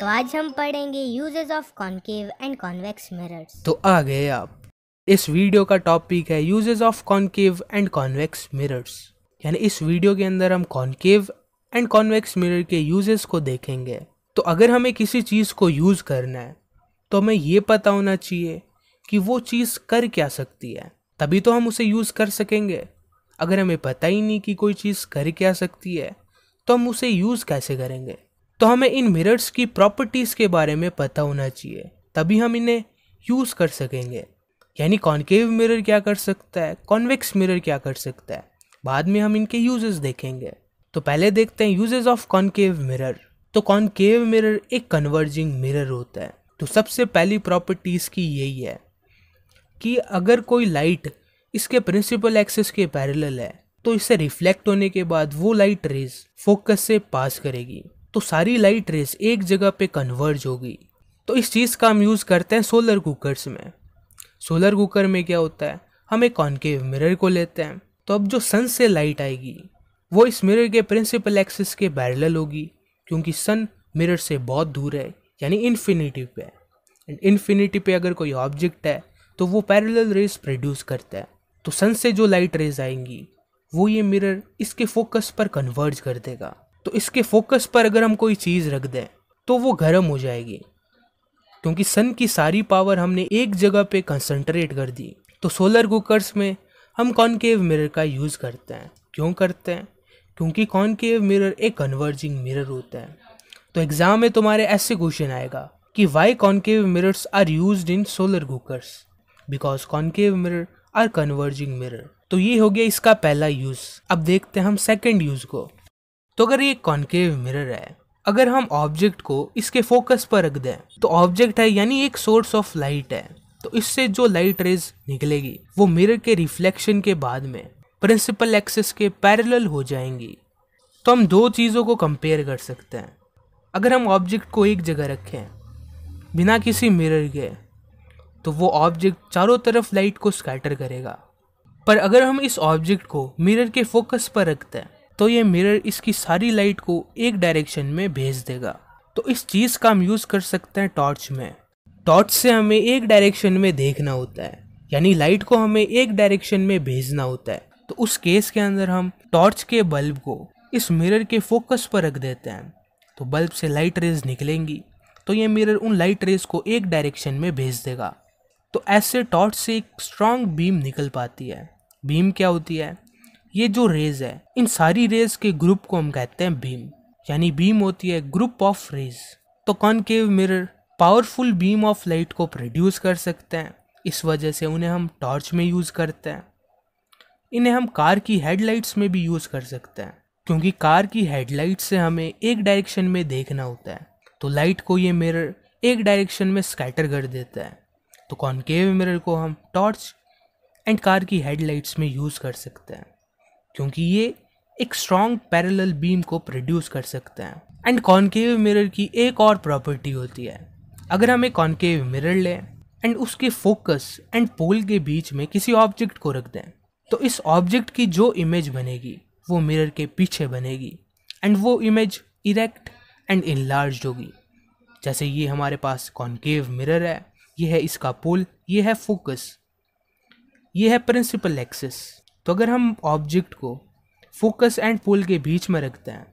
तो आज हम पढ़ेंगे uses of concave and convex mirrors. तो आ गए आप। इस वीडियो का टॉपिक है uses of concave and convex mirrors. यानी इस वीडियो के अंदर हम कॉनकेव एंड कॉन्वेक्स मिरर के यूजेस को देखेंगे। तो अगर हमें किसी चीज़ को यूज़ करना है तो हमें ये पता होना चाहिए कि वो चीज़ कर क्या सकती है, तभी तो हम उसे यूज़ कर सकेंगे। अगर हमें पता ही नहीं कि कोई चीज़ कर क्या सकती है तो हम उसे यूज़ कैसे करेंगे। तो हमें इन मिरर्स की प्रॉपर्टीज़ के बारे में पता होना चाहिए, तभी हम इन्हें यूज़ कर सकेंगे। यानी कॉनकेव मिरर क्या कर सकता है, कॉन्वेक्स मिरर क्या कर सकता है, बाद में हम इनके यूजेस देखेंगे। तो पहले देखते हैं यूजेस ऑफ कॉनकेव मिरर। तो कॉनकेव मिरर एक कन्वर्जिंग मिरर होता है। तो सबसे पहली प्रॉपर्टीज़ की यही है कि अगर कोई लाइट इसके प्रिंसिपल एक्सिस के पैरेलल है तो इससे रिफ्लेक्ट होने के बाद वो लाइट रेज फोकस से पास करेगी, तो सारी लाइट रेज एक जगह पे कन्वर्ज होगी। तो इस चीज़ का हम यूज़ करते हैं सोलर कुकर्स में। सोलर कुकर में क्या होता है, हम एक कॉनकेव मिरर को लेते हैं, तो अब जो सन से लाइट आएगी वो इस मिरर के प्रिंसिपल एक्सिस के पैरेलल होगी, क्योंकि सन मिरर से बहुत दूर है, यानी इन्फिनिटी पे। एंड इन्फिनिटी पे अगर कोई ऑब्जेक्ट है तो वो पैरेलल रेज प्रोड्यूस करता है। तो सन से जो लाइट रेज आएंगी वो ये मिरर इसके फोकस पर कन्वर्ज कर देगा। तो इसके फोकस पर अगर हम कोई चीज़ रख दें तो वो गर्म हो जाएगी, क्योंकि सन की सारी पावर हमने एक जगह पे कंसंट्रेट कर दी। तो सोलर कुकर्स में हम कॉनकेव मिरर का यूज़ करते हैं। क्यों करते हैं? क्योंकि कॉनकेव मिरर एक कन्वर्जिंग मिरर होता है। तो एग्जाम में तुम्हारे ऐसे क्वेश्चन आएगा कि why concave mirrors are used in solar cookers, because concave mirror are converging mirror. तो ये हो गया इसका पहला यूज़। अब देखते हैं हम सेकेंड यूज़ को। तो अगर ये कॉनकेव मिरर है, अगर हम ऑब्जेक्ट को इसके फोकस पर रख दें तो ऑब्जेक्ट है यानी एक सोर्स ऑफ लाइट है, तो इससे जो लाइट रेज निकलेगी वो मिरर के रिफ्लेक्शन के बाद में प्रिंसिपल एक्सिस के पैरेलल हो जाएंगी। तो हम दो चीज़ों को कंपेयर कर सकते हैं। अगर हम ऑब्जेक्ट को एक जगह रखें बिना किसी मिरर के तो वो ऑब्जेक्ट चारों तरफ लाइट को स्कैटर करेगा, पर अगर हम इस ऑब्जेक्ट को मिरर के फोकस पर रखते हैं तो ये मिरर इसकी सारी लाइट को एक डायरेक्शन में भेज देगा। तो इस चीज़ का हम यूज़ कर सकते हैं टॉर्च में। टॉर्च से हमें एक डायरेक्शन में देखना होता है, यानी लाइट को हमें एक डायरेक्शन में भेजना होता है। तो उस केस के अंदर हम टॉर्च के बल्ब को इस मिरर के फोकस पर रख देते हैं, तो बल्ब से लाइट रेज निकलेंगी, तो ये मिरर उन लाइट रेज को एक डायरेक्शन में भेज देगा। तो ऐसे टॉर्च से एक स्ट्रॉन्ग बीम निकल पाती है। बीम क्या होती है? ये जो रेज है, इन सारी रेज के ग्रुप को हम कहते हैं बीम, यानी बीम होती है ग्रुप ऑफ रेज। तो concave mirror powerful beam of light को प्रोड्यूस कर सकते हैं, इस वजह से उन्हें हम टॉर्च में यूज़ करते हैं। इन्हें हम कार की हेडलाइट्स में भी यूज़ कर सकते हैं, क्योंकि कार की हेडलाइट से हमें एक डायरेक्शन में देखना होता है, तो लाइट को ये मिरर एक डायरेक्शन में स्कैटर कर देता है। तो कॉनकेव मिरर को हम टॉर्च एंड कार की हेडलाइट्स में यूज़ कर सकते हैं, क्योंकि ये एक स्ट्रॉन्ग पैरेलल बीम को प्रोड्यूस कर सकते हैं। एंड कॉनकेव मिरर की एक और प्रॉपर्टी होती है, अगर हम एक कॉनकेव मिरर लें एंड उसके फोकस एंड पोल के बीच में किसी ऑब्जेक्ट को रख दें तो इस ऑब्जेक्ट की जो इमेज बनेगी वो मिरर के पीछे बनेगी, एंड वो इमेज इरेक्ट एंड इनलार्ज्ड होगी। जैसे ये हमारे पास कॉनकेव मिरर है, ये है इसका पोल, ये है फोकस, ये है प्रिंसिपल एक्सिस। तो अगर हम ऑब्जेक्ट को फोकस एंड पोल के बीच में रखते हैं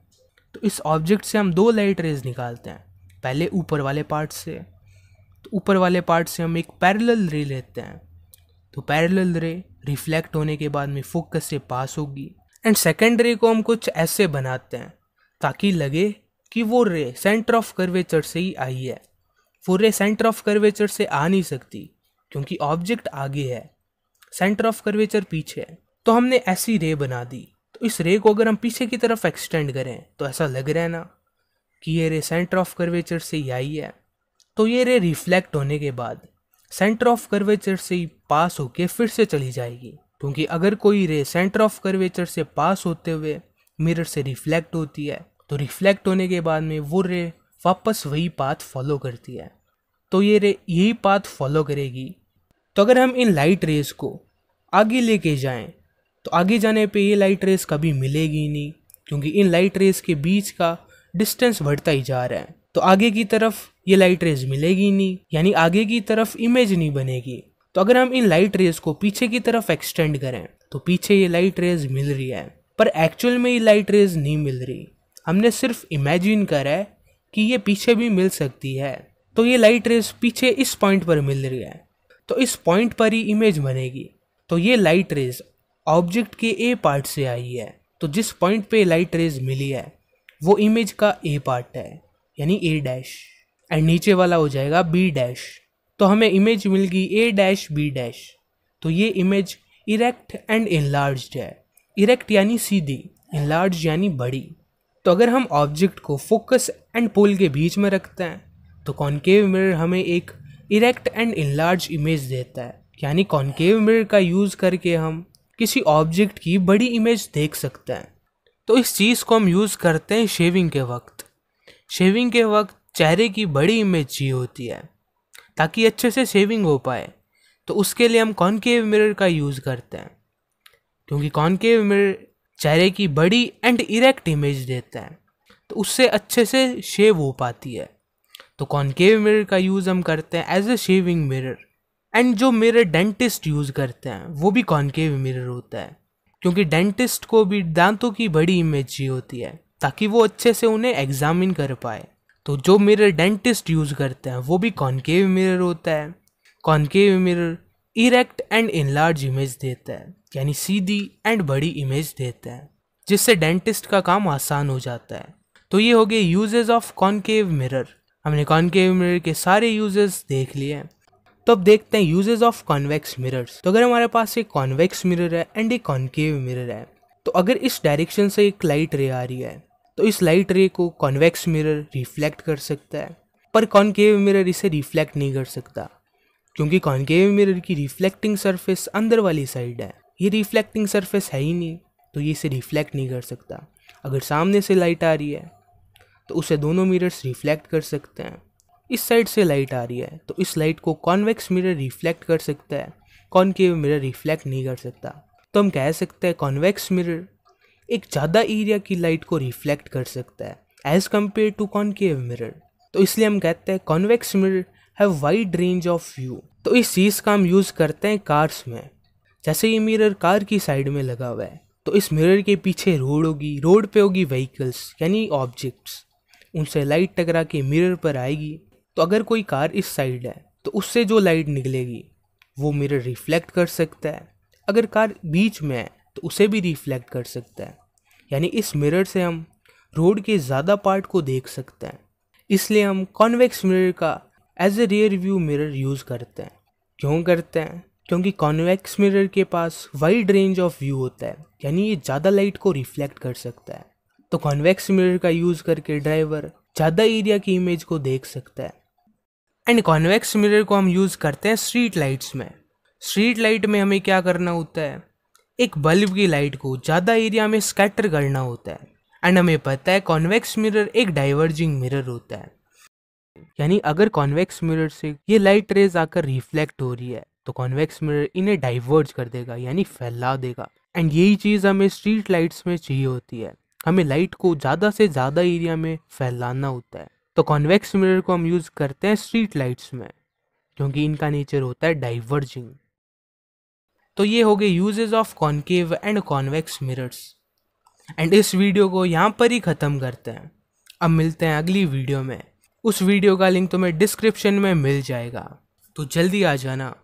तो इस ऑब्जेक्ट से हम दो लाइट रेज निकालते हैं। पहले ऊपर वाले पार्ट से, तो ऊपर वाले पार्ट से हम एक पैरेलल रे लेते हैं, तो पैरेलल रे रिफ्लेक्ट होने के बाद में फोकस से पास होगी। एंड सेकेंड रे को हम कुछ ऐसे बनाते हैं ताकि लगे कि वो रे सेंटर ऑफ कर्वेचर से ही आई है। वो रे सेंटर ऑफ कर्वेचर से आ नहीं सकती, क्योंकि ऑब्जेक्ट आगे है, सेंटर ऑफ कर्वेचर पीछे है। तो हमने ऐसी रे बना दी, तो इस रे को अगर हम पीछे की तरफ एक्सटेंड करें तो ऐसा लग रहा है ना कि ये रे सेंटर ऑफ कर्वेचर से ही आई है। तो ये रे रिफ्लेक्ट होने के बाद सेंटर ऑफ कर्वेचर से ही पास होके फिर से चली जाएगी, क्योंकि अगर कोई रे सेंटर ऑफ कर्वेचर से पास होते हुए मिरर से रिफ्लेक्ट होती है तो रिफ्लेक्ट होने के बाद में वो रे वापस वही पाथ फॉलो करती है, तो ये रे यही पाथ फॉलो करेगी। तो अगर हम इन लाइट रेस को आगे लेके जाएं तो आगे जाने पे ये लाइट रेस कभी मिलेगी नहीं, क्योंकि इन लाइट रेस के बीच का डिस्टेंस बढ़ता ही जा रहा है। तो आगे की तरफ ये लाइट रेज मिलेगी नहीं, यानी आगे की तरफ इमेज नहीं बनेगी। तो अगर हम इन लाइट रेज को पीछे की तरफ एक्सटेंड करें तो पीछे ये लाइट रेज मिल रही है, पर एक्चुअल में ये लाइट रेज नहीं मिल रही। हमने सिर्फ इमेजिन करा है कि ये पीछे भी मिल सकती है। तो ये लाइट रेज पीछे इस पॉइंट पर मिल रही है, तो इस पॉइंट पर ही इमेज बनेगी। तो ये लाइट रेज ऑब्जेक्ट के ए पार्ट से आई है, तो जिस पॉइंट पे लाइट रेज मिली है वो इमेज का ए पार्ट है, यानी ए डैश, एंड नीचे वाला हो जाएगा बी डैश। तो हमें इमेज मिल गई ए डैश बी डैश। तो ये इमेज इरेक्ट एंड इनलार्ज्ड है। इरेक्ट यानी सीधी, इनलार्ज यानी बड़ी। तो अगर हम ऑब्जेक्ट को फोकस एंड पोल के बीच में रखते हैं तो कॉनकेव मिरर हमें एक इरेक्ट एंड इनलार्ज इमेज देता है, यानी कॉनकेव मिरर का यूज़ करके हम किसी ऑब्जेक्ट की बड़ी इमेज देख सकते हैं। तो इस चीज़ को हम यूज़ करते हैं शेविंग के वक्त। शेविंग के वक्त चेहरे की बड़ी इमेज चाहिए होती है ताकि अच्छे से शेविंग हो पाए, तो उसके लिए हम कॉनकेव मिरर का यूज़ करते हैं, क्योंकि कॉनकेव मिरर चेहरे की बड़ी एंड इरेक्ट इमेज देता है, तो उससे अच्छे से शेव हो पाती है। तो कॉनकेव मिरर का यूज़ हम करते हैं as a shaving mirror. And जो मिरर डेंटिस्ट यूज़ करते हैं वो भी कॉनकेव मिरर होता है, क्योंकि डेंटिस्ट को भी दांतों की बड़ी इमेज चाहिए होती है ताकि वो अच्छे से उन्हें एग्जामिन कर पाए। तो जो मिरर डेंटिस्ट यूज़ करते हैं वो भी कॉनकेव मिरर होता है। Concave mirror erect and enlarge image देता है, यानी सीधी एंड बड़ी इमेज देता है, जिससे डेंटिस्ट का काम आसान हो जाता है। तो ये हो गए यूजेस ऑफ कॉनकेव मिरर। हमने कॉनकेव मिरर के सारे यूजेस देख लिए हैं। तो अब देखते हैं यूजेस ऑफ कॉन्वेक्स मिरर्स। तो अगर हमारे पास एक कॉन्वेक्स मिरर है एंड एक कॉनकेव मिरर है, तो अगर इस डायरेक्शन से एक लाइट रे आ रही है तो इस लाइट रे को कॉन्वेक्स मिरर रिफ्लेक्ट कर सकता है, पर कॉनकेव मिरर इसे रिफ्लेक्ट नहीं कर सकता, क्योंकि कॉनकेव मिरर की रिफ्लेक्टिंग सरफेस अंदर वाली साइड है। ये रिफ्लेक्टिंग सरफेस है ही नहीं, तो ये इसे रिफ्लेक्ट नहीं कर सकता। अगर सामने से लाइट आ रही है तो उसे दोनों मिरर्स रिफ्लेक्ट कर सकते हैं। इस साइड से लाइट आ रही है तो इस लाइट को कॉन्वेक्स मिरर रिफ्लेक्ट कर सकता है, कॉनकेव मिरर रिफ्लेक्ट नहीं कर सकता। तो हम कह सकते हैं कॉन्वेक्स मिरर एक ज़्यादा एरिया की लाइट को रिफ्लेक्ट कर सकता है as compare to concave mirror. तो इसलिए हम कहते हैं convex mirror have wide range of view. तो इस चीज़ का हम यूज़ करते हैं कार्स में। जैसे ये मिरर कार की साइड में लगा हुआ है, तो इस मिरर के पीछे रोड होगी, रोड पे होगी व्हीकल्स यानी ऑब्जेक्ट्स, उनसे लाइट टकरा के मिरर पर आएगी। तो अगर कोई कार इस साइड है तो उससे जो लाइट निकलेगी वो मिरर रिफ्लेक्ट कर सकता है। अगर कार बीच में है तो उसे भी रिफ्लेक्ट कर सकता है, यानी इस मिरर से हम रोड के ज़्यादा पार्ट को देख सकते हैं। इसलिए हम कॉन्वेक्स मिरर का as a rear view mirror use करते हैं। क्यों करते हैं? क्योंकि कॉन्वेक्स मिरर के पास वाइड रेंज ऑफ व्यू होता है, यानी ये ज़्यादा लाइट को रिफ्लेक्ट कर सकता है। तो कॉन्वेक्स मिरर का यूज़ करके ड्राइवर ज़्यादा एरिया की इमेज को देख सकता है। एंड कॉन्वेक्स मिरर को हम यूज़ करते हैं स्ट्रीट लाइट्स में। स्ट्रीट लाइट में हमें क्या करना होता है, एक बल्ब की लाइट को ज़्यादा एरिया में स्कैटर करना होता है। एंड हमें पता है कॉन्वेक्स मिरर एक डाइवर्जिंग मिरर होता है, यानी अगर कॉन्वेक्स मिरर से ये लाइट रेज आकर रिफ्लेक्ट हो रही है तो कॉन्वेक्स मिरर इन्हें डाइवर्ज कर देगा, यानी फैला देगा। एंड यही चीज़ हमें स्ट्रीट लाइट्स में चाहिए होती है, हमें लाइट को ज़्यादा से ज़्यादा एरिया में फैलाना होता है। तो कॉन्वेक्स मिरर को हम यूज़ करते हैं स्ट्रीट लाइट्स में, क्योंकि इनका नेचर होता है डाइवर्जिंग। तो ये हो गए uses of concave and convex mirrors. And इस वीडियो को यहाँ पर ही ख़त्म करते हैं। अब मिलते हैं अगली वीडियो में। उस वीडियो का लिंक तुम्हें डिस्क्रिप्शन में मिल जाएगा, तो जल्दी आ जाना।